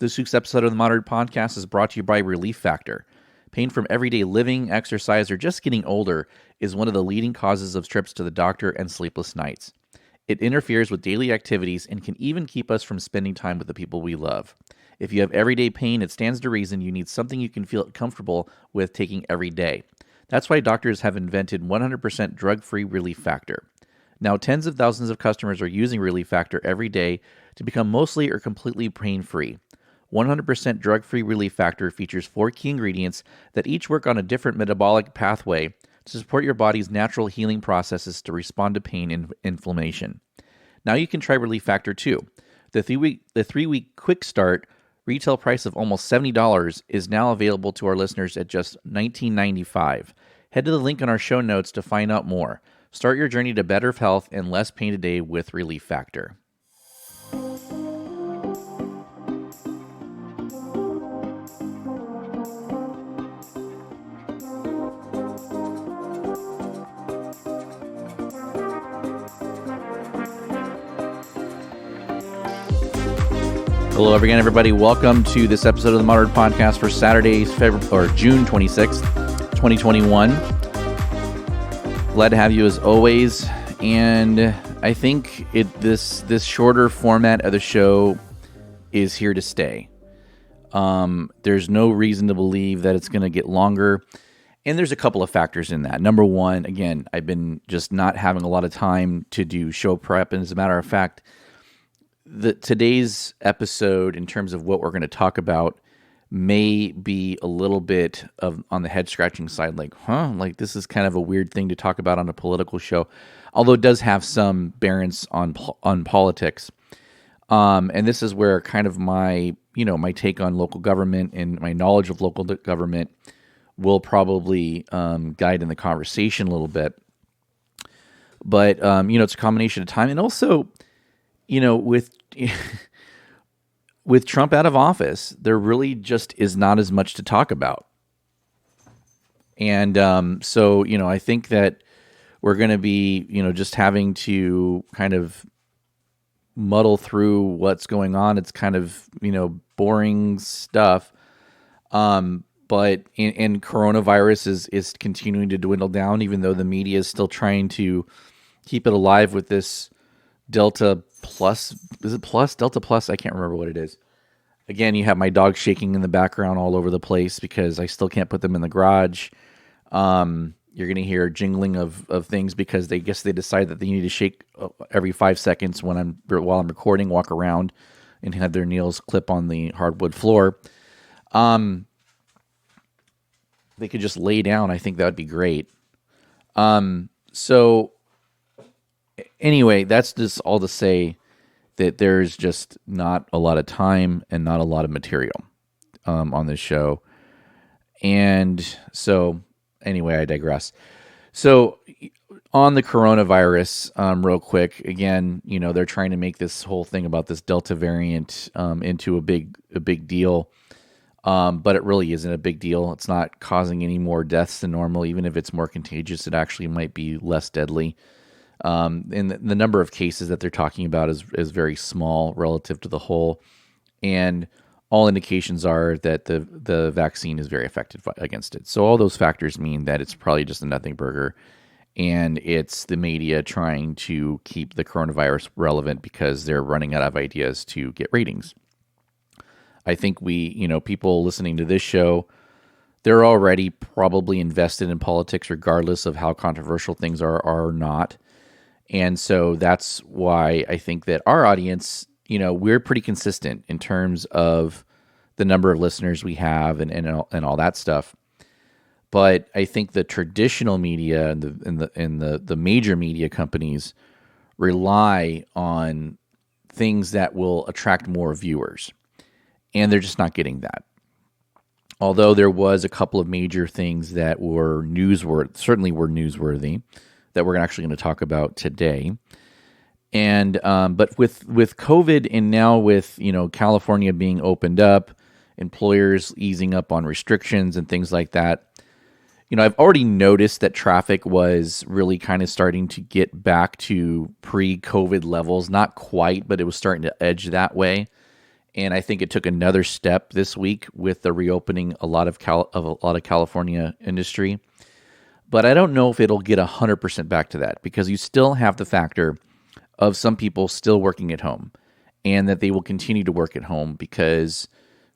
This week's episode of the Moderate Podcast is brought to you by Relief Factor. Pain from everyday living, exercise, or just getting older is one of the leading causes of trips to the doctor and sleepless nights. It interferes with daily activities and can even keep us from spending time with the people we love. If you have everyday pain, it stands to reason you need something you can feel comfortable with taking every day. That's why doctors have invented 100% drug-free Relief Factor. Now, tens of thousands of customers are using Relief Factor every day to become mostly or completely pain-free. 100% drug-free Relief Factor features 4 key ingredients that each work on a different metabolic pathway to support your body's natural healing processes to respond to pain and inflammation. Now you can try Relief Factor too. The 3-week quick start retail price of almost $70 is now available to our listeners at just $19.95. Head to the link in our show notes to find out more. Start your journey to better health and less pain today with Relief Factor. Hello again, everybody. Welcome to this episode of the Moderate Podcast for Saturday, June 26th, 2021. Glad to have you as always. And I think this shorter format of the show is here to stay. There's no reason to believe that it's going to get longer. And there's a couple of factors in that. Number one, again, I've been just not having a lot of time to do show prep. And as a matter of fact, today's episode, in terms of what we're going to talk about, may be a little bit on the head scratching side, like this is kind of a weird thing to talk about on a political show, although it does have some bearance on politics. And this is where kind of my take on local government and my knowledge of local government will probably guide in the conversation a little bit. But it's a combination of time, and also, with Trump out of office, there really just is not as much to talk about. And so I think that we're going to be, just having to kind of muddle through what's going on. It's kind of, boring stuff. But and coronavirus is continuing to dwindle down, even though the media is still trying to keep it alive with this Delta Plus. Is it Plus? Delta Plus? I can't remember what it is. Again, you have my dog shaking in the background all over the place because I still can't put them in the garage. You're going to hear jingling of things because they decide that they need to shake every 5 seconds while I'm recording, walk around, and have their nails clip on the hardwood floor. They could just lay down. I think that would be great. So anyway, that's just all to say that there's just not a lot of time and not a lot of material on this show. And so anyway, I digress. So on the coronavirus, real quick, again, they're trying to make this whole thing about this Delta variant into a big deal. But it really isn't a big deal. It's not causing any more deaths than normal. Even if it's more contagious, it actually might be less deadly. And the number of cases that they're talking about is very small relative to the whole. And all indications are that the vaccine is very effective against it. So all those factors mean that it's probably just a nothing burger. And it's the media trying to keep the coronavirus relevant because they're running out of ideas to get ratings. I think people listening to this show, they're already probably invested in politics regardless of how controversial things are or not. And so that's why I think that our audience, we're pretty consistent in terms of the number of listeners we have and all that stuff. But I think the traditional media and the major media companies rely on things that will attract more viewers. And they're just not getting that. Although there was a couple of major things that were newsworthy, that we're actually going to talk about today. And but with COVID and now with California being opened up, employers easing up on restrictions and things like that, I've already noticed that traffic was really kind of starting to get back to pre-COVID levels. Not quite, but it was starting to edge that way. And I think it took another step this week with the reopening a lot of California industry. But I don't know if it'll get 100% back to that, because you still have the factor of some people still working at home, and that they will continue to work at home because,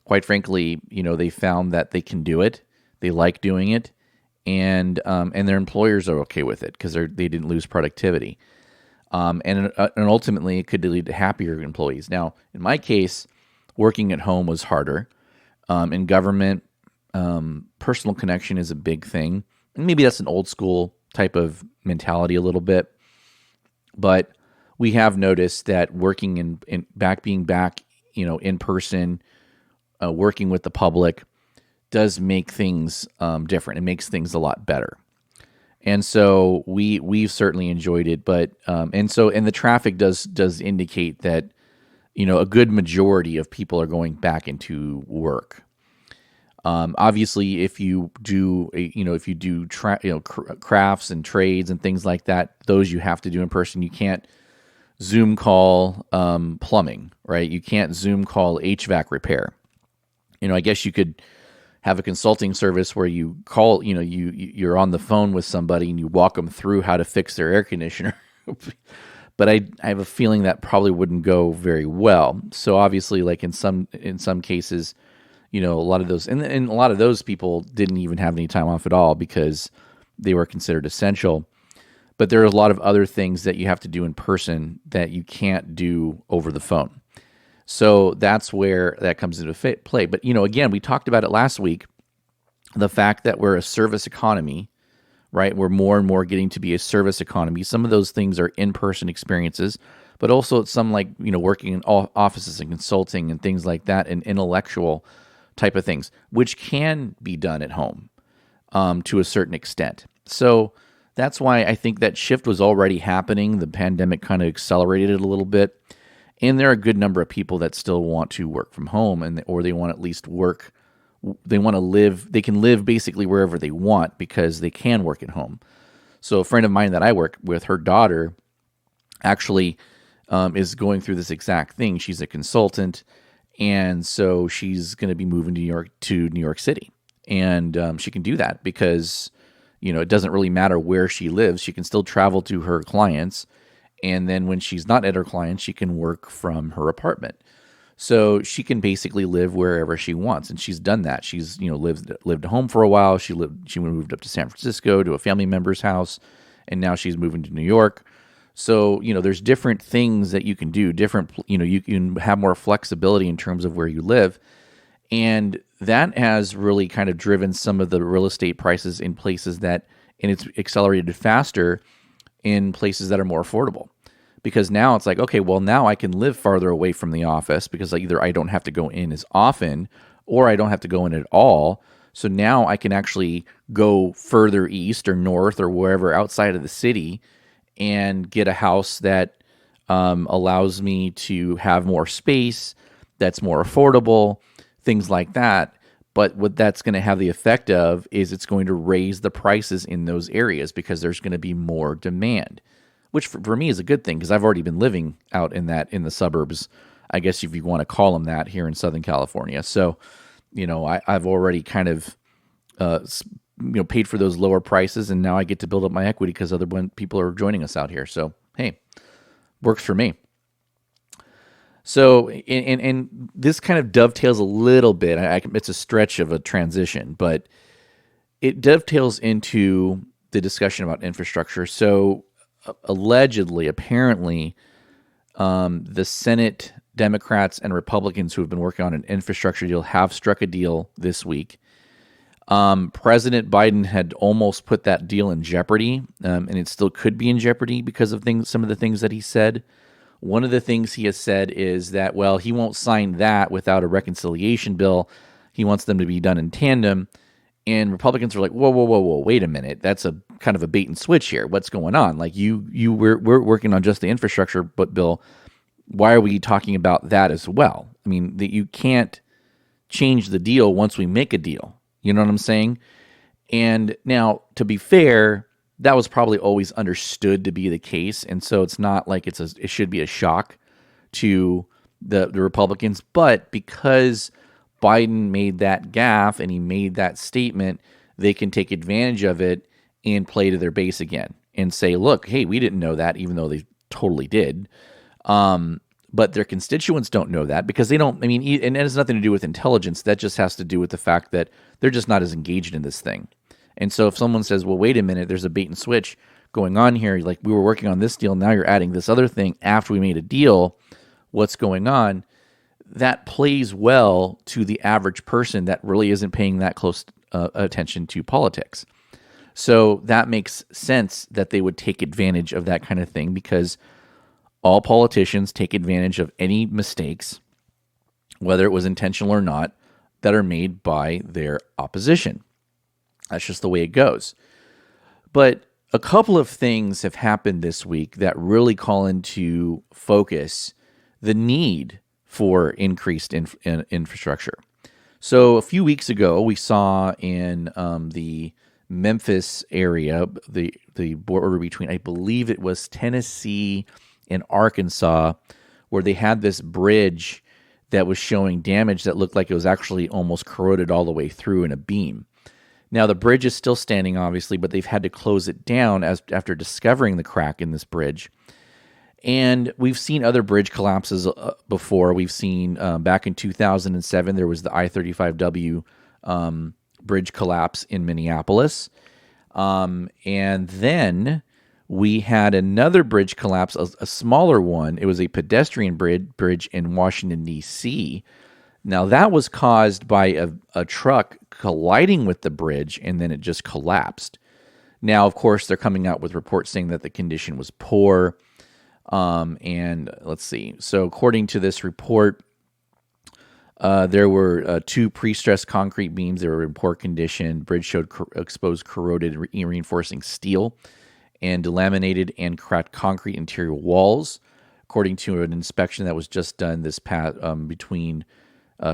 quite frankly, they found that they can do it. They like doing it, and their employers are okay with it because they didn't lose productivity. And ultimately, it could lead to happier employees. Now, in my case, working at home was harder. In government, personal connection is a big thing. And maybe that's an old school type of mentality a little bit. But we have noticed that working being back, in person, working with the public does make things different. It makes things a lot better. And so we've certainly enjoyed it, but and the traffic does indicate that a good majority of people are going back into work. Obviously, if you do crafts and trades and things like that, those you have to do in person. You can't Zoom call plumbing, right? You can't Zoom call HVAC repair. I guess you could have a consulting service where you call, you're on the phone with somebody and you walk them through how to fix their air conditioner. But I have a feeling that probably wouldn't go very well. So obviously, like in some cases, a lot of those, and a lot of those people didn't even have any time off at all because they were considered essential. But there are a lot of other things that you have to do in person that you can't do over the phone. So that's where that comes into play. But, again, we talked about it last week, the fact that we're a service economy, right? We're more and more getting to be a service economy. Some of those things are in-person experiences, but also some like, working in offices and consulting and things like that, and intellectual type of things, which can be done at home to a certain extent. So that's why I think that shift was already happening. The pandemic kind of accelerated it a little bit. And there are a good number of people that still want to work from home, or they want to at least work. They want to live. They can live basically wherever they want because they can work at home. So a friend of mine that I work with, her daughter actually is going through this exact thing. She's a consultant, and so she's going to be moving to New York City, and she can do that because it doesn't really matter where she lives. She can still travel to her clients. And then when she's not at her clients, she can work from her apartment. So she can basically live wherever she wants. And she's done that. She's, lived at home for a while. She moved up to San Francisco to a family member's house. And now she's moving to New York. So, there's different things that you can do, you can have more flexibility in terms of where you live. And that has really kind of driven some of the real estate prices in places and it's accelerated faster in places that are more affordable, because now it's like, okay, well, now I can live farther away from the office because either I don't have to go in as often or I don't have to go in at all. So now I can actually go further east or north or wherever outside of the city and get a house that allows me to have more space, that's more affordable, things like that. But what that's going to have the effect of is it's going to raise the prices in those areas because there's going to be more demand, which for me is a good thing because I've already been living out in the suburbs, I guess if you want to call them that, here in Southern California. So, I've already kind of, paid for those lower prices, and now I get to build up my equity because other people are joining us out here. So, hey, works for me. So, and this kind of dovetails a little bit. It's a stretch of a transition, but it dovetails into the discussion about infrastructure. So, apparently, the Senate Democrats and Republicans who have been working on an infrastructure deal have struck a deal this week. President Biden had almost put that deal in jeopardy, and it still could be in jeopardy because of some of the things that he said. One of the things he has said is that, well, he won't sign that without a reconciliation bill. He wants them to be done in tandem. And Republicans are like, whoa, wait a minute. That's a kind of a bait and switch here. What's going on? Like we're working on just the infrastructure bill. Why are we talking about that as well? I mean, that you can't change the deal once we make a deal. You know what I'm saying? And now, to be fair, that was probably always understood to be the case, and so it's not like it should be a shock to the Republicans. But because Biden made that gaffe and he made that statement, they can take advantage of it and play to their base again and say, look, hey, we didn't know that, even though they totally did. But their constituents don't know that because they don't, I mean, and it has nothing to do with intelligence. That just has to do with the fact that they're just not as engaged in this thing. And so if someone says, well, wait a minute, there's a bait and switch going on here. Like, we were working on this deal. Now you're adding this other thing after we made a deal. What's going on? That plays well to the average person that really isn't paying that close attention to politics. So that makes sense that they would take advantage of that kind of thing, because all politicians take advantage of any mistakes, whether it was intentional or not, that are made by their opposition. That's just the way it goes. But a couple of things have happened this week that really call into focus the need for increased infrastructure. So a few weeks ago, we saw in the Memphis area, the border between, I believe it was Tennessee and Arkansas, where they had this bridge that was showing damage that looked like it was actually almost corroded all the way through in a beam. Now, the bridge is still standing, obviously, but they've had to close it down after discovering the crack in this bridge. And we've seen other bridge collapses before. We've seen back in 2007, there was the I-35W bridge collapse in Minneapolis. And then we had another bridge collapse, a smaller one. It was a pedestrian bridge in Washington, D.C. Now, that was caused by a truck colliding with the bridge, and then it just collapsed. Now, of course, they're coming out with reports saying that the condition was poor. And let's see. So according to this report, there were two pre-stressed concrete beams that were in poor condition. Bridge showed exposed corroded reinforcing steel and delaminated and cracked concrete interior walls, according to an inspection that was just done this past between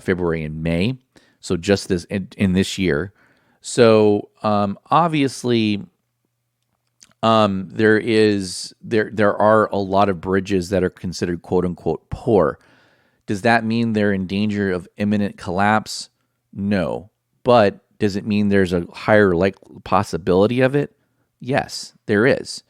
February and May. So just this in this year. So obviously, there are a lot of bridges that are considered quote unquote poor. Does that mean they're in danger of imminent collapse? No. But does it mean there's a higher possibility of it? Yes, there is.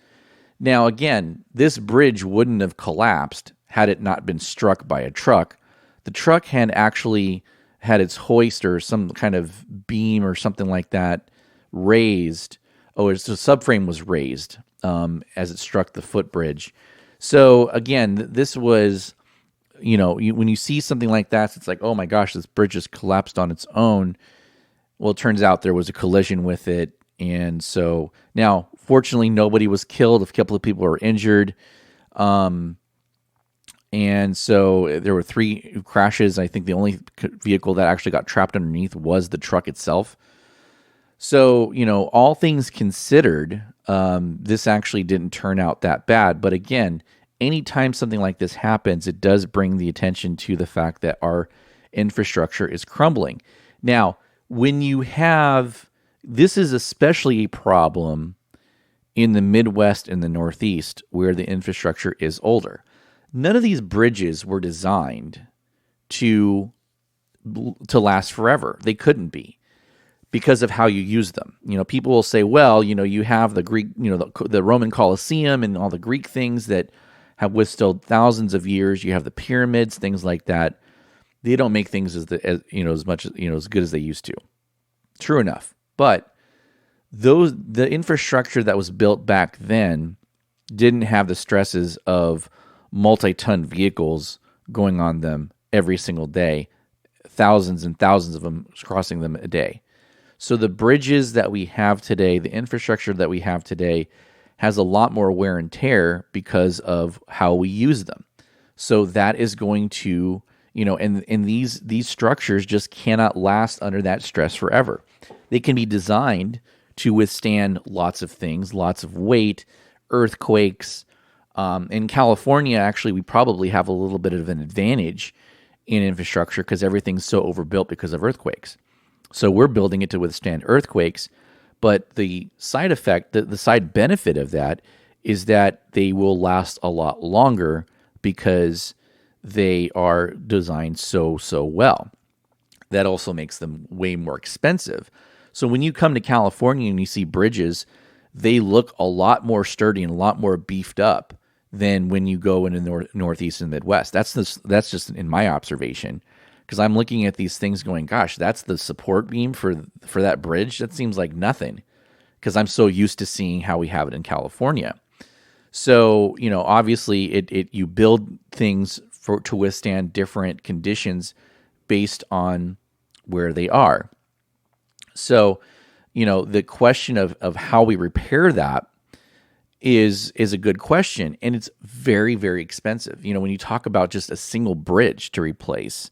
Now, again, this bridge wouldn't have collapsed had it not been struck by a truck. The truck had actually had its hoist or some kind of beam or something like that raised. Oh, the subframe was raised as it struck the footbridge. So again, this was, when you see something like that, it's like, oh my gosh, this bridge just collapsed on its own. Well, it turns out there was a collision with it. And so now, fortunately, nobody was killed. A couple of people were injured. And so there were 3 crashes. I think the only vehicle that actually got trapped underneath was the truck itself. So, all things considered, this actually didn't turn out that bad. But again, anytime something like this happens, it does bring the attention to the fact that our infrastructure is crumbling. Now, when you have, this is especially a problem in the Midwest and the Northeast, where the infrastructure is older. None of these bridges were designed to last forever. They couldn't be, because of how you use them. People will say, well, you have the Greek, the Roman Colosseum and all the Greek things that have withstood thousands of years. You have the pyramids, things like that. They don't make things as much as good as they used to. True enough. But the infrastructure that was built back then didn't have the stresses of multi-ton vehicles going on them every single day, thousands and thousands of them crossing them a day. So the bridges that we have today, the infrastructure that we have today, has a lot more wear and tear because of how we use them. So that is going to, and these structures just cannot last under that stress forever. They can be designed to withstand lots of things, lots of weight, earthquakes. In California, actually, we probably have a little bit of an advantage in infrastructure because everything's so overbuilt because of earthquakes. So we're building it to withstand earthquakes, but the side effect, the side benefit of that is that they will last a lot longer because they are designed so well. That also makes them way more expensive. So when you come to California and you see bridges, they look a lot more sturdy and a lot more beefed up than when you go into the Northeast and Midwest. That's just in my observation, because I'm looking at these things going, gosh, that's the support beam for that bridge. That seems like nothing, because I'm so used to seeing how we have it in California. So, obviously you build things to withstand different conditions based on where they are. So, the question of how we repair that is a good question, and it's very, very expensive. When you talk about just a single bridge to replace,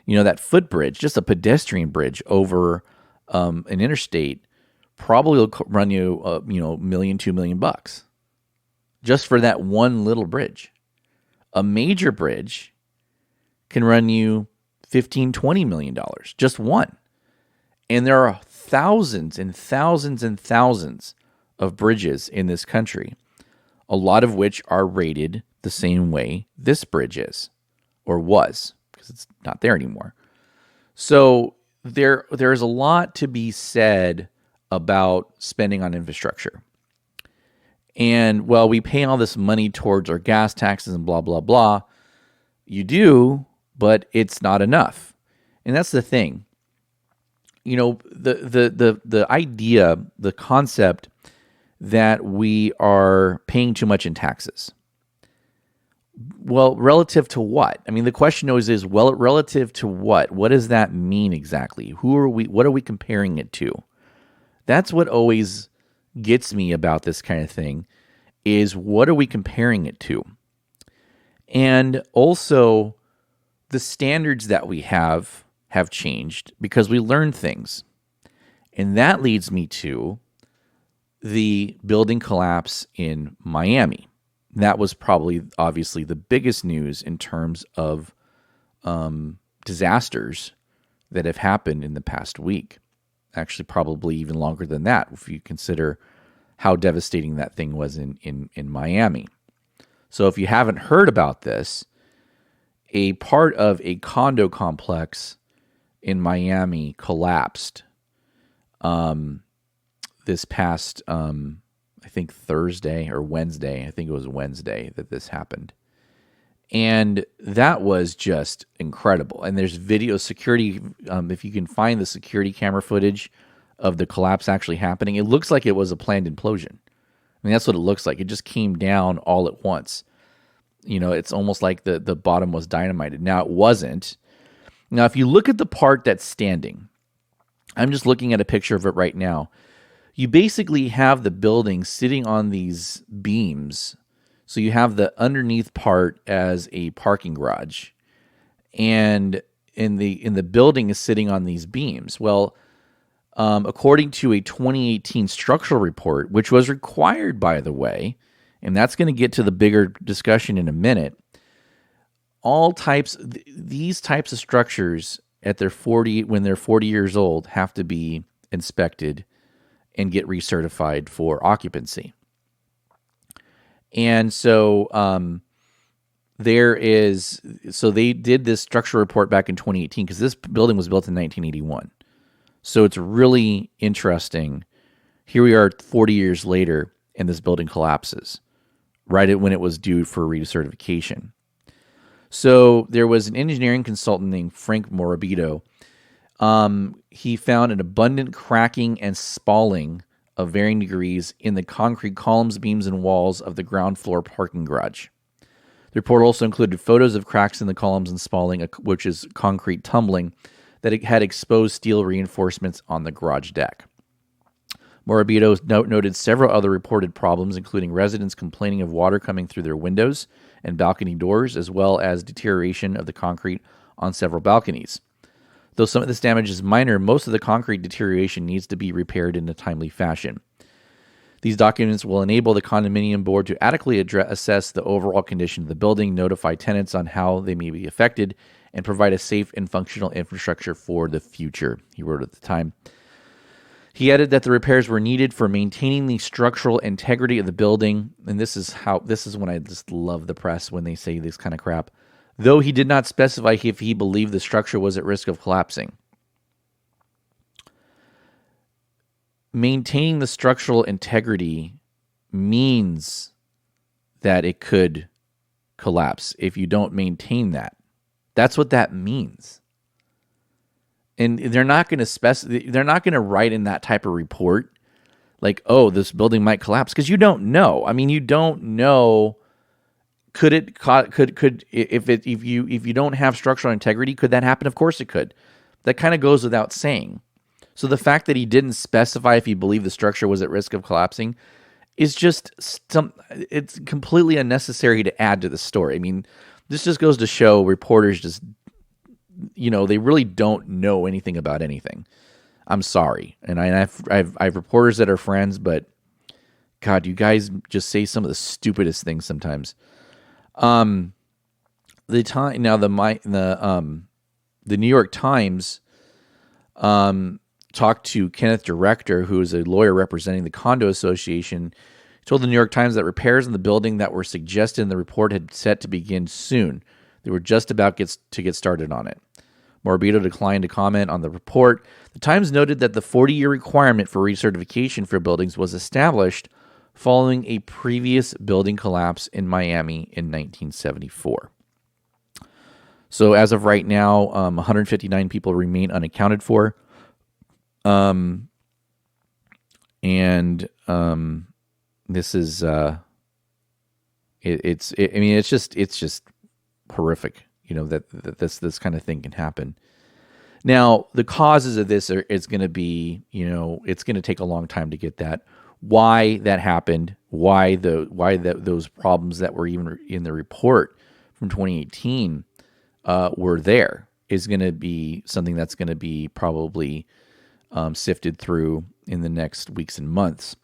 that footbridge, just a pedestrian bridge over an interstate, probably will run you, $1 million, $2 million bucks just for that one little bridge. A major bridge can run you $15, $20 million, just one. And there are thousands and thousands and thousands of bridges in this country, a lot of which are rated the same way this bridge is, or was, because it's not there anymore. So there's a lot to be said about spending on infrastructure. And while we pay all this money towards our gas taxes and blah, blah, blah, you do, but it's not enough. And that's the thing. The idea, the concept that we are paying too much in taxes. Well, relative to what? I mean, the question always is, well, relative to what? What does that mean exactly? What are we comparing it to? That's what always gets me about this kind of thing, is what are we comparing it to? And also, the standards that we have changed because we learn things. And that leads me to the building collapse in Miami. That was probably, obviously, the biggest news in terms of disasters that have happened in the past week. Actually, probably even longer than that, if you consider how devastating that thing was in Miami. So if you haven't heard about this, a part of a condo complex in Miami collapsed this past, I think Thursday or Wednesday. I think it was Wednesday that this happened. And that was just incredible. And there's video security, if you can find the security camera footage of the collapse actually happening, it looks like it was a planned implosion. I mean, that's what it looks like. It just came down all at once. It's almost like the bottom was dynamited. Now, it wasn't. Now, if you look at the part that's standing, I'm just looking at a picture of it right now. You basically have the building sitting on these beams. So you have the underneath part as a parking garage, and in the building is sitting on these beams. Well, according to a 2018 structural report, which was required, by the way, and that's going to get to the bigger discussion in a minute, these types of structures when they're 40 years old have to be inspected and get recertified for occupancy. And so they did this structural report back in 2018 because this building was built in 1981. So it's really interesting. Here we are 40 years later, and this building collapses right when it was due for recertification. So there was an engineering consultant named Frank Morabito. He found an abundant cracking and spalling of varying degrees in the concrete columns, beams, and walls of the ground floor parking garage. The report also included photos of cracks in the columns and spalling, which is concrete tumbling, that it had exposed steel reinforcements on the garage deck. Morabito noted several other reported problems, including residents complaining of water coming through their windows and balcony doors, as well as deterioration of the concrete on several balconies. Though some of this damage is minor, most of the concrete deterioration needs to be repaired in a timely fashion. These documents will enable the condominium board to adequately assess the overall condition of the building, notify tenants on how they may be affected, and provide a safe and functional infrastructure for the future, he wrote at the time. He added that the repairs were needed for maintaining the structural integrity of the building, and this is when I just love the press when they say this kind of crap. though he did not specify if he believed the structure was at risk of collapsing. Maintaining the structural integrity means that it could collapse if you don't maintain that. That's what that means. And they're not going to they're not going to write in that type of report like, oh, this building might collapse, because you don't know. I mean, you don't know. Could if you don't have structural integrity, could that happen? Of course it could. That kind of goes without saying. So the fact that he didn't specify if he believed the structure was at risk of collapsing is just it's completely unnecessary to add to the story. I mean, this just goes to show reporters just, they really don't know anything about anything. I'm sorry. And I've reporters that are friends, but God, you guys just say some of the stupidest things sometimes. The New York Times talked to Kenneth Director, who is a lawyer representing the condo association. He told the New York Times that repairs in the building that were suggested in the report had set to begin soon. They were just about to get started on it. Morabito declined to comment on the report. The Times noted that the 40-year requirement for recertification for buildings was established following a previous building collapse in Miami in 1974. So as of right now, 159 people remain unaccounted for. This is it's just horrific, that this kind of thing can happen. Now, the causes of this is going to be, it's going to take a long time to get that. Why that happened, why those problems that were even in the report from 2018 were there, is going to be something that's going to be probably sifted through in the next weeks and months.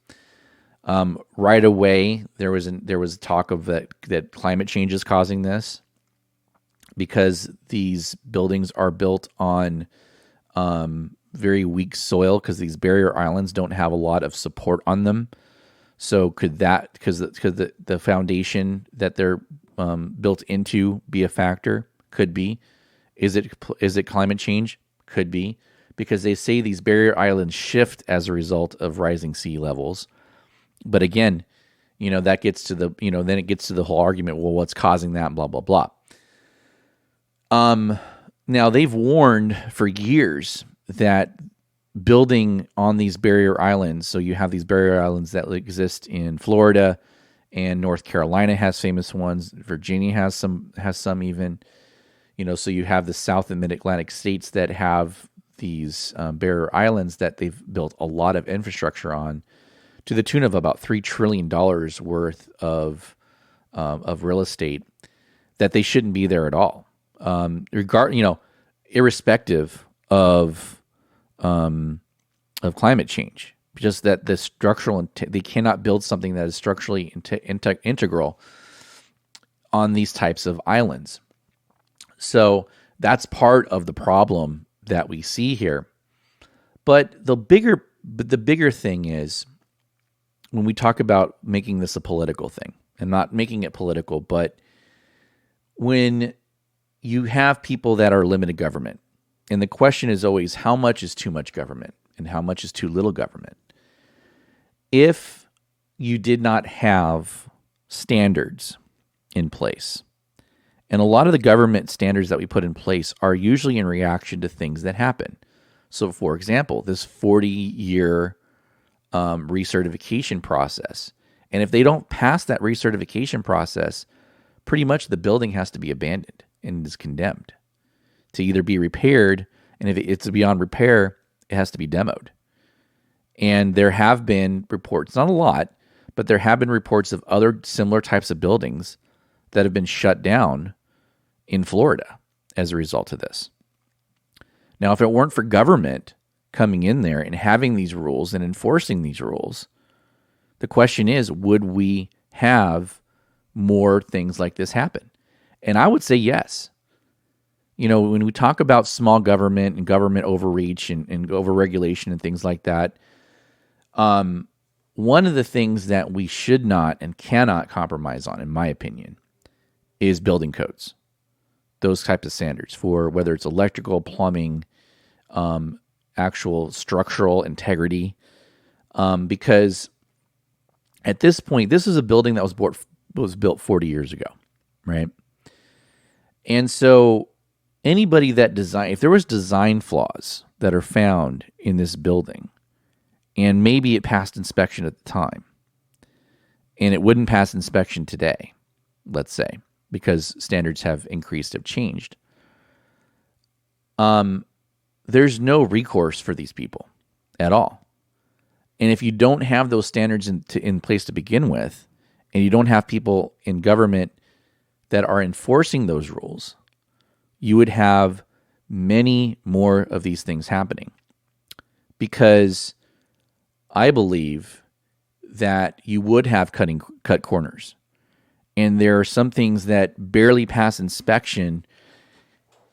Right away, there was talk of that climate change is causing this, because these buildings are built on very weak soil, because these barrier islands don't have a lot of support on them. So could that, because the foundation that they're built into, be a factor? Could be. Is it climate change? Could be, because they say these barrier islands shift as a result of rising sea levels. But again, that gets to the, then it gets to the whole argument, well, what's causing that, blah, blah, blah. Now, they've warned for years that building on these barrier islands, so you have these barrier islands that exist in Florida, and North Carolina has famous ones, Virginia has some even, so you have the South and Mid-Atlantic states that have these barrier islands that they've built a lot of infrastructure on, to the tune of about $3 trillion worth of real estate, that they shouldn't be there at all. Irrespective of climate change, just that the structural, they cannot build something that is structurally integral on these types of islands. So that's part of the problem that we see here. But the bigger thing is, when we talk about making this a political thing, and not making it political, but when you have people that are limited government, and the question is always, how much is too much government and how much is too little government? If you did not have standards in place, and a lot of the government standards that we put in place are usually in reaction to things that happen. So, for example, this 40-year recertification process, and if they don't pass that recertification process, pretty much the building has to be abandoned and is condemned to either be repaired, and if it's beyond repair, it has to be demoed. And there have been reports, not a lot, but there have been reports of other similar types of buildings that have been shut down in Florida as a result of this. Now, if it weren't for government coming in there and having these rules and enforcing these rules, the question is, would we have more things like this happen? And I would say yes. When we talk about small government and government overreach and overregulation and things like that, one of the things that we should not and cannot compromise on, in my opinion, is building codes. those types of standards for whether it's electrical, plumbing, actual structural integrity, because at this point, this is a building that was built 40 years ago, right? And so anybody that if there was design flaws that are found in this building, and maybe it passed inspection at the time, and it wouldn't pass inspection today, let's say, because standards have increased, have changed, there's no recourse for these people at all. And if you don't have those standards in place to begin with, and you don't have people in government that are enforcing those rules, you would have many more of these things happening. Because I believe that you would have cut corners. And there are some things that barely pass inspection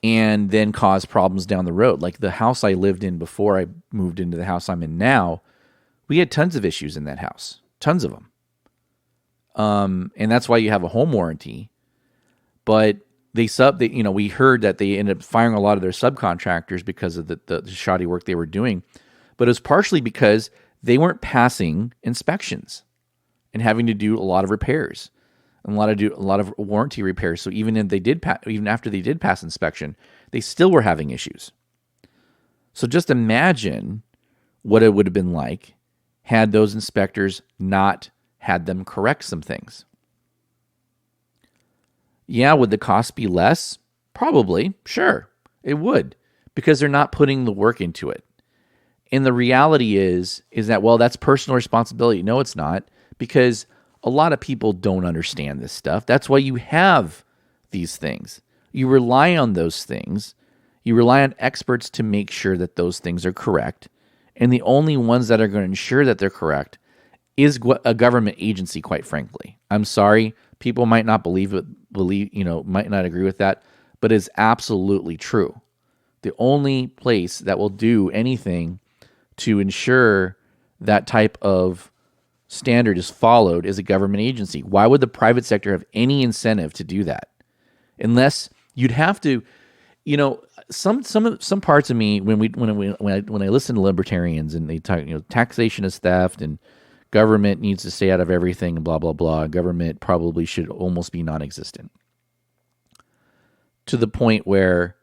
and then cause problems down the road. Like the house I lived in before I moved into the house I'm in now, we had tons of issues in that house, tons of them. And that's why you have a home warranty. But we heard that they ended up firing a lot of their subcontractors because of the shoddy work they were doing. But it was partially because they weren't passing inspections and having to do a lot of repairs and a lot of warranty repairs. So even if even after they did pass inspection, they still were having issues. So just imagine what it would have been like had those inspectors not had them correct some things. Yeah, would the cost be less? Probably, sure, it would, because they're not putting the work into it. And the reality is that, well, that's personal responsibility. No, it's not, because a lot of people don't understand this stuff. That's why you have these things. You rely on those things. You rely on experts to make sure that those things are correct. And the only ones that are going to ensure that they're correct is a government agency, quite frankly. I'm sorry, people might not might not agree with that, but it's absolutely true. The only place that will do anything to ensure that type of standard is followed is a government agency. Why would the private sector have any incentive to do that? Unless you'd have to, some parts of me when I listen to libertarians and they talk, taxation is theft and government needs to stay out of everything and blah blah blah. Government probably should almost be non-existent. To the point where,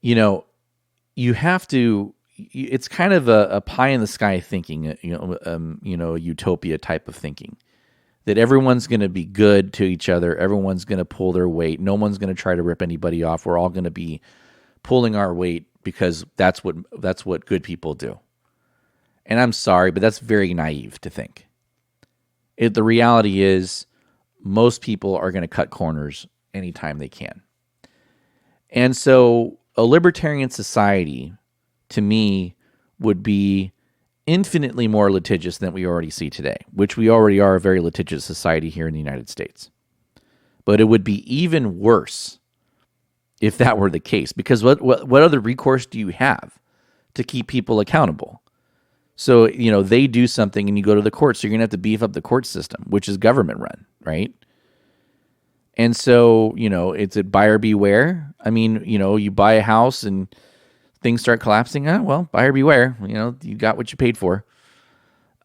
you have to. It's kind of a pie in the sky thinking, a utopia type of thinking, that everyone's going to be good to each other. Everyone's going to pull their weight. No one's going to try to rip anybody off. We're all going to be pulling our weight because that's what good people do. And I'm sorry, but that's very naive to think. The reality is most people are going to cut corners anytime they can. And so a libertarian society, to me, would be infinitely more litigious than we already see today, which we already are a very litigious society here in the United States. But it would be even worse if that were the case, because what other recourse do you have to keep people accountable? So, they do something and you go to the courts, so you're going to have to beef up the court system, which is government run, right? And so, it's a buyer beware. I mean, you buy a house and things start collapsing. Well, buyer beware. You got what you paid for.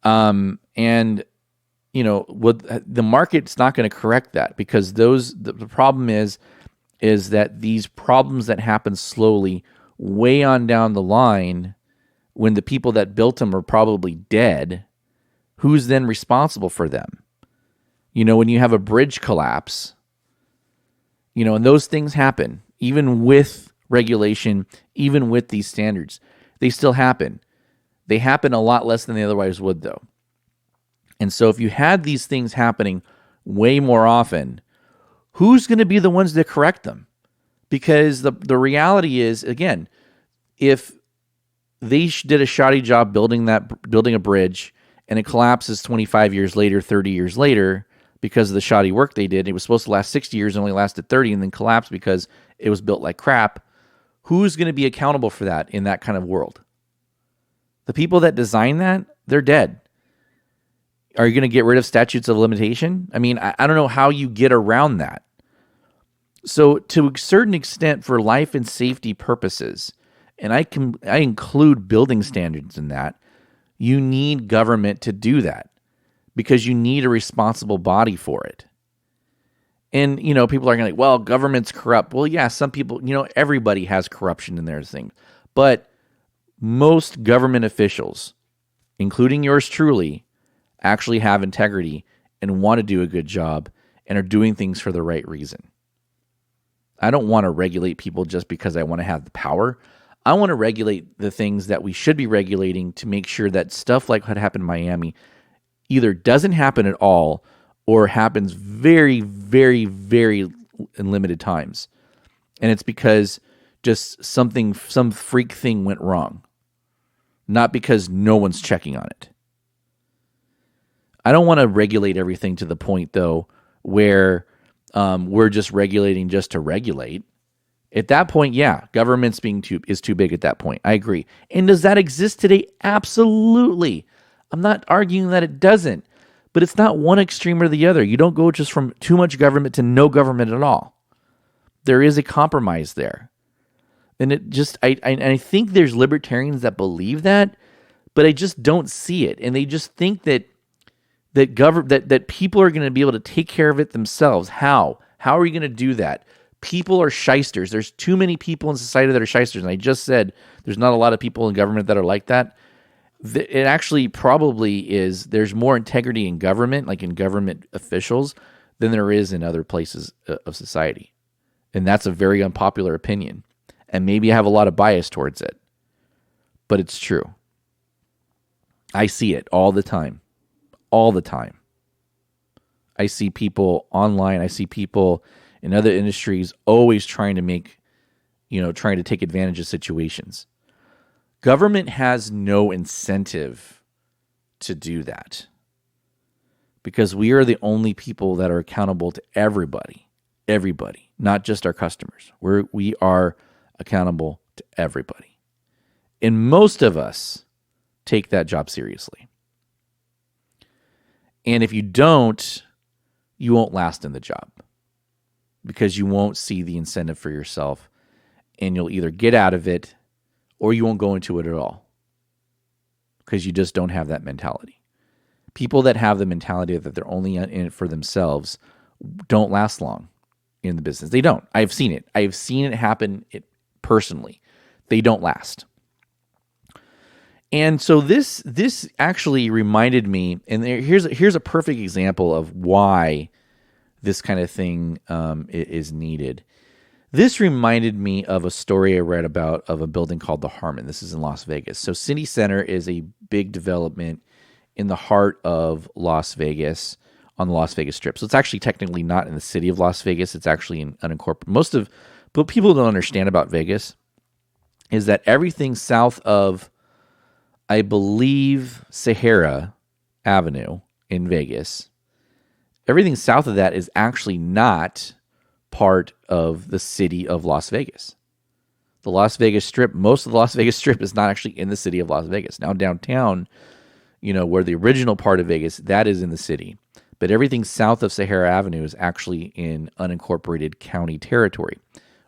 And what the market's not going to correct that, because the problem is that these problems that happen slowly, way on down the line, when the people that built them are probably dead, who's then responsible for them? When you have a bridge collapse, and those things happen, even with regulation, even with these standards, they still happen. They happen a lot less than they otherwise would, though. And so if you had these things happening way more often, who's going to be the ones that correct them? Because the reality is, again, if they did a shoddy job building a bridge and it collapses 25 years later, 30 years later, because of the shoddy work they did, it was supposed to last 60 years and only lasted 30 and then collapsed because it was built like crap. Who's going to be accountable for that in that kind of world? The people that designed that, they're dead. Are you going to get rid of statutes of limitation? I mean, I don't know how you get around that. So to a certain extent, for life and safety purposes, and I include building standards in that, you need government to do that because you need a responsible body for it. And, people are going to like, well, government's corrupt. Well, yeah, some people, everybody has corruption in their thing. But most government officials, including yours truly, actually have integrity and want to do a good job and are doing things for the right reason. I don't want to regulate people just because I want to have the power. I want to regulate the things that we should be regulating to make sure that stuff like what happened in Miami either doesn't happen at all or happens very, very, very in limited times. And it's because just some freak thing went wrong, not because no one's checking on it. I don't want to regulate everything to the point, though, where we're just regulating just to regulate. At that point, yeah, government's is too big at that point. I agree. And does that exist today? Absolutely. I'm not arguing that it doesn't, but it's not one extreme or the other. You don't go just from too much government to no government at all. There is a compromise there. And I think there's libertarians that believe that, but I just don't see it. And they just think that people are going to be able to take care of it themselves. How? How are you going to do that? People are shysters. There's too many people in society that are shysters. And I just said there's not a lot of people in government that are like that. It actually probably is. There's more integrity in government, like in government officials, than there is in other places of society. And that's a very unpopular opinion. And maybe I have a lot of bias towards it. But it's true. I see it all the time. All the time. I see people online. I see people in other industries always trying to take advantage of situations. Government has no incentive to do that because we are the only people that are accountable to everybody, not just our customers. We are accountable to everybody. And most of us take that job seriously. And if you don't, you won't last in the job because you won't see the incentive for yourself and you'll either get out of it or you won't go into it at all because you just don't have that mentality. People that have the mentality that they're only in it for themselves don't last long in the business. They don't. I've seen it. I've seen it happen personally. They don't last. And so this actually reminded me, and here's a perfect example of why this kind of thing is needed. This reminded me of a story I read about of a building called the Harmon. This is in Las Vegas. So City Center is a big development in the heart of Las Vegas on the Las Vegas Strip. So it's actually technically not in the city of Las Vegas. It's actually in unincorporated. But people don't understand about Vegas is that everything south of, I believe, Sahara Avenue in Vegas, everything south of that is actually not part of the city of Las Vegas. The Las Vegas Strip, most of the Las Vegas Strip is not actually in the city of Las Vegas. Now downtown, where the original part of Vegas, that is in the city. But everything south of Sahara Avenue is actually in unincorporated county territory,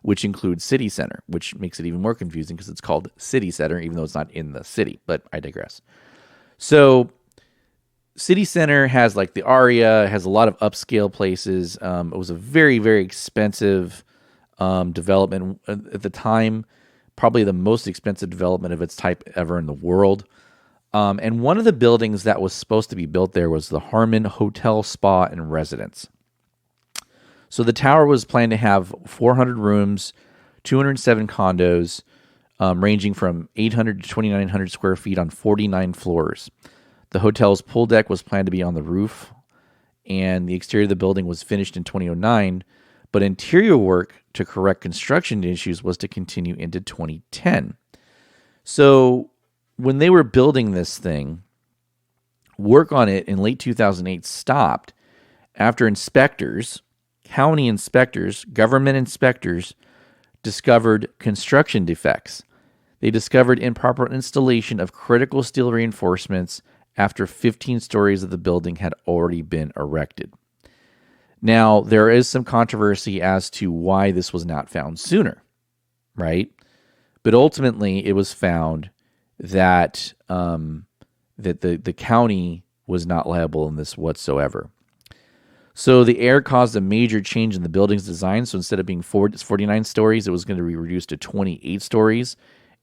which includes City Center, which makes it even more confusing because it's called City Center, even though it's not in the city. But I digress. So City Center has like the Aria, has a lot of upscale places. It was a very, very expensive development at the time, probably the most expensive development of its type ever in the world. And one of the buildings that was supposed to be built there was the Harmon Hotel, Spa, and Residence. So the tower was planned to have 400 rooms, 207 condos, ranging from 800 to 2,900 square feet on 49 floors. The hotel's pool deck was planned to be on the roof, and the exterior of the building was finished in 2009, but interior work to correct construction issues was to continue into 2010. So when they were building this thing, work on it in late 2008 stopped after inspectors, county inspectors, government inspectors, discovered construction defects. They discovered improper installation of critical steel reinforcements after 15 stories of the building had already been erected. Now, there is some controversy as to why this was not found sooner, right? But ultimately, it was found that that the county was not liable in this whatsoever. So the air caused a major change in the building's design. So instead of being 49 stories, it was going to be reduced to 28 stories.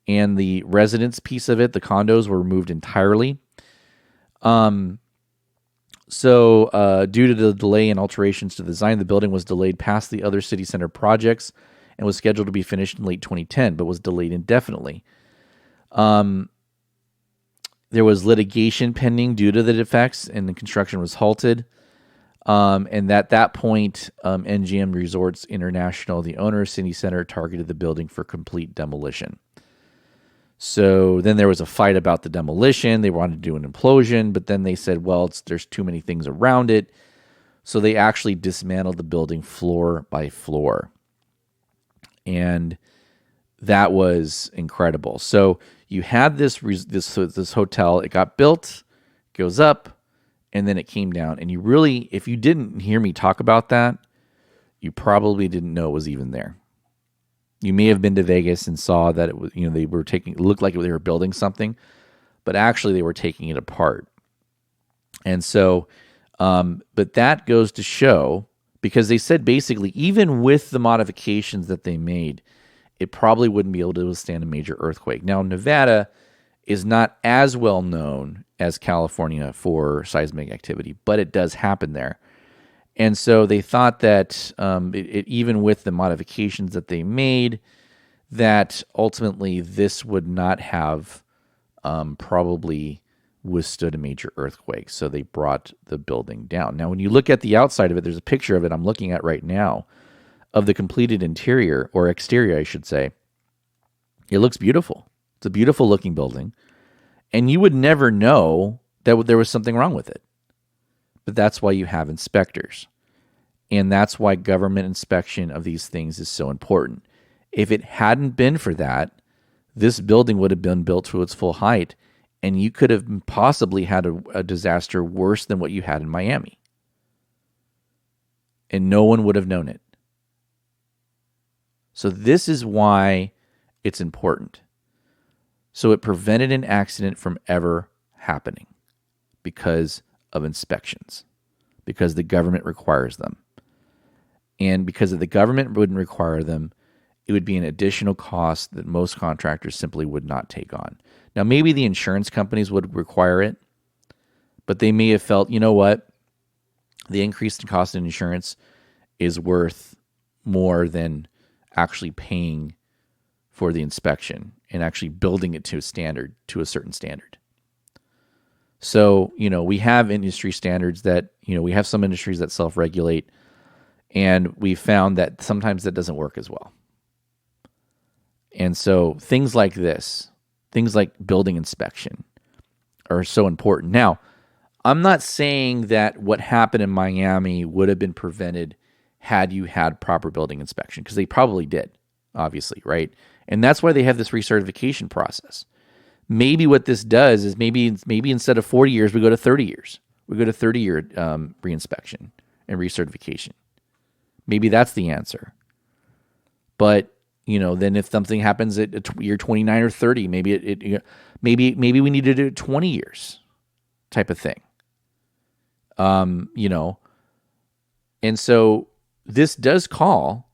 And the residence piece of it, the condos, were removed entirely. So due to the delay and alterations to the design, the building was delayed past the other city center projects and was scheduled to be finished in late 2010, but was delayed indefinitely. There was litigation pending due to the defects, and the construction was halted. And at that point, MGM Resorts International, the owner of City Center, targeted the building for complete demolition. So then there was a fight about the demolition. They wanted to do an implosion, but then they said, well, there's too many things around it. So they actually dismantled the building floor by floor. And that was incredible. So you had this hotel. It got built, goes up, and then it came down. And you really, if you didn't hear me talk about that, you probably didn't know it was even there. You may have been to Vegas and saw that it was, they were it looked like they were building something, but actually they were taking it apart. And so, but that goes to show, because they said basically, even with the modifications that they made, it probably wouldn't be able to withstand a major earthquake. Now, Nevada is not as well known as California for seismic activity, but it does happen there. And so they thought that even with the modifications that they made, that ultimately this would not have probably withstood a major earthquake. So they brought the building down. Now, when you look at the outside of it, there's a picture of it I'm looking at right now of the completed interior, or exterior, I should say. It looks beautiful. It's a beautiful looking building. And you would never know that there was something wrong with it. But that's why you have inspectors. And that's why government inspection of these things is so important. If it hadn't been for that, this building would have been built to its full height, and you could have possibly had a disaster worse than what you had in Miami. And no one would have known it. So this is why it's important. So it prevented an accident from ever happening because of inspections, because the government requires them. And because if the government wouldn't require them, it would be an additional cost that most contractors simply would not take on. Now, maybe the insurance companies would require it, but they may have felt, you know what, the increase in cost in insurance is worth more than actually paying for the inspection and actually building it to a standard, to a certain standard. So, we have industry standards that, we have some industries that self-regulate, and we found that sometimes that doesn't work as well. And so things like this, things like building inspection, are so important. Now, I'm not saying that what happened in Miami would have been prevented had you had proper building inspection, because they probably did, obviously, right? And that's why they have this recertification process. Maybe what this does is maybe instead of 40 years, we go to 30 years. We go to 30-year reinspection and recertification. Maybe that's the answer. But, then if something happens at year 29 or 30, maybe maybe we need to do 20 years type of thing. And so this does call,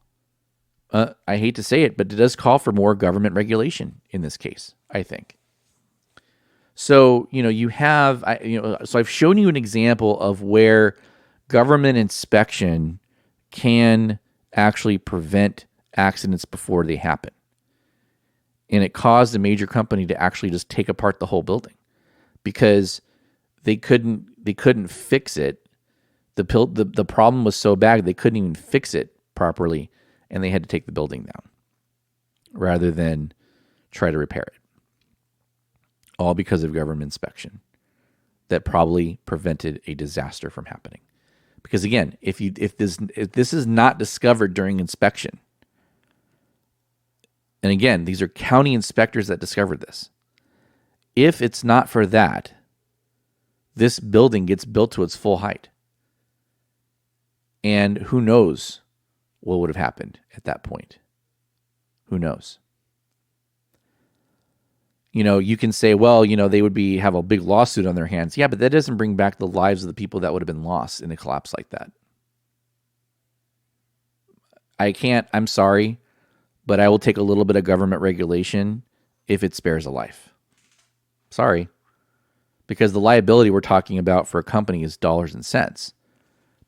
I hate to say it, but it does call for more government regulation in this case, I think. So, you have, so I've shown you an example of where government inspection can actually prevent accidents before they happen. And it caused a major company to actually just take apart the whole building because they couldn't fix it. The problem was so bad they couldn't even fix it properly, and they had to take the building down rather than try to repair it. All because of government inspection that probably prevented a disaster from happening. Because again, if this is not discovered during inspection, and again, these are county inspectors that discovered this. If it's not for that, this building gets built to its full height. And who knows what would have happened at that point? Who knows? You can say, well, they would have a big lawsuit on their hands. Yeah, but that doesn't bring back the lives of the people that would have been lost in a collapse like that. I'm sorry, but I will take a little bit of government regulation if it spares a life. Sorry. Because the liability we're talking about for a company is dollars and cents.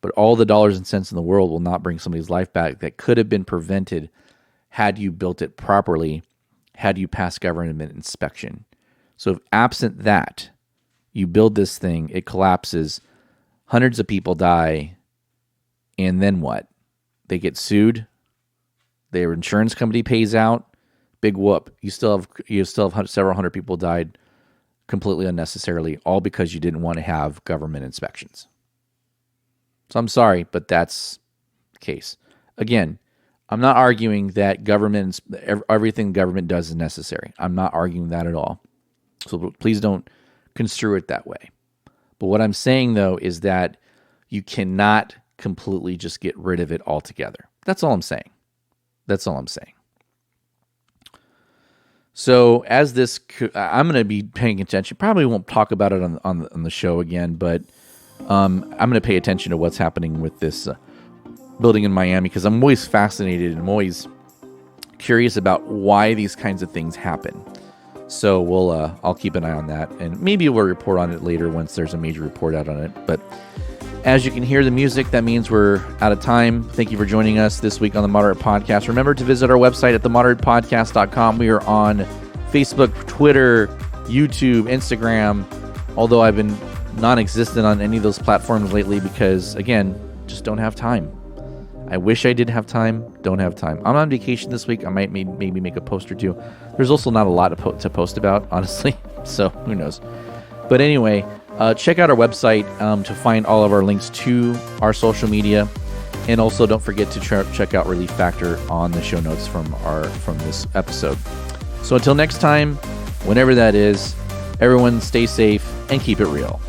But all the dollars and cents in the world will not bring somebody's life back that could have been prevented had you built it properly, had you passed government inspection. So if absent that, you build this thing, it collapses, hundreds of people die, and then what? They get sued. Their insurance company pays out. Big whoop. You still have several hundred people died completely unnecessarily, all because you didn't want to have government inspections. So I'm sorry, but that's the case. Again, I'm not arguing that everything government does is necessary. I'm not arguing that at all. So please don't construe it that way. But what I'm saying, though, is that you cannot completely just get rid of it altogether. That's all I'm saying. So as this, I'm going to be paying attention. Probably won't talk about it on the show again, but I'm going to pay attention to what's happening with this building in Miami, because I'm always fascinated and I'm always curious about why these kinds of things happen. So I'll keep an eye on that, and maybe we'll report on it later once there's a major report out on it. But as you can hear the music, that means we're out of time. Thank you for joining us this week on the Moderate Podcast. Remember to visit our website at themoderatepodcast.com. We are on Facebook, Twitter, YouTube, Instagram, although I've been non-existent on any of those platforms lately because, again, just don't have time. I wish I did have time, don't have time. I'm on vacation this week. I might maybe make a post or two. There's also not a lot to post about, honestly, so who knows. But anyway, check out our website to find all of our links to our social media. And also don't forget to check out Relief Factor on the show notes from this episode. So until next time, whenever that is, everyone stay safe and keep it real.